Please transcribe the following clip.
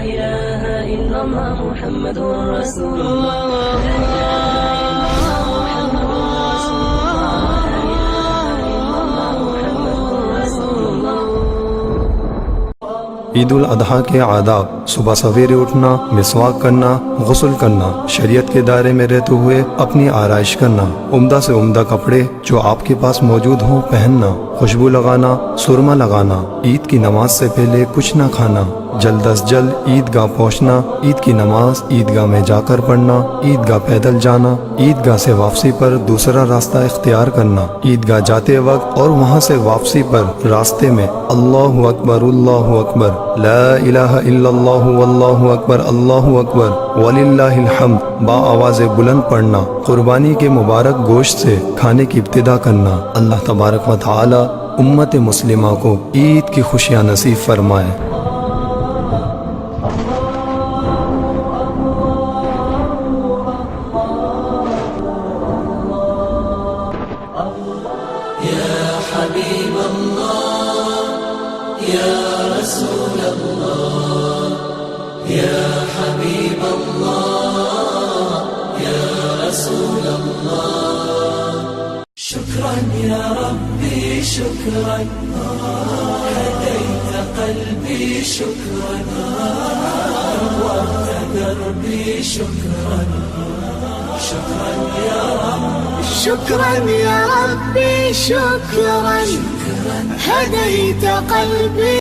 إله إلا الله محمد رسول الله لا إله إلا الله محمد رسول الله عید الاضحیٰ کے آداب: صبح سویرے اٹھنا، مسواک کرنا، غسل کرنا، شریعت کے دائرے میں رہتے ہوئے اپنی آرائش کرنا، عمدہ سے عمدہ کپڑے جو آپ کے پاس موجود ہوں پہننا، خوشبو لگانا، سرما لگانا، عید کی نماز سے پہلے کچھ نہ کھانا، جلد از جلد عیدگاہ پہنچنا، عید کی نماز عیدگاہ میں جا کر پڑھنا، عیدگاہ پیدل جانا، عیدگاہ سے واپسی پر دوسرا راستہ اختیار کرنا، عیدگاہ جاتے وقت اور وہاں سے واپسی پر راستے میں اللہ اکبر لا الہ الا اللہ واللہ اکبر اللہ اکبر وللہ الحمد با آواز بلند پڑھنا، قربانی کے مبارک گوشت سے کھانے کی ابتدا کرنا۔ اللہ تبارک و تعالی امت مسلمہ کو عید کی خوشیاں نصیب فرمائے۔ يا حبيب الله يا رسول الله يا حبيب الله يا رسول الله شكرا يا ربي شكرا هديت قلبي شكرا نورت دربي شكرا شكرا يا رب شكرا يا ربي شكرا هديت قلبي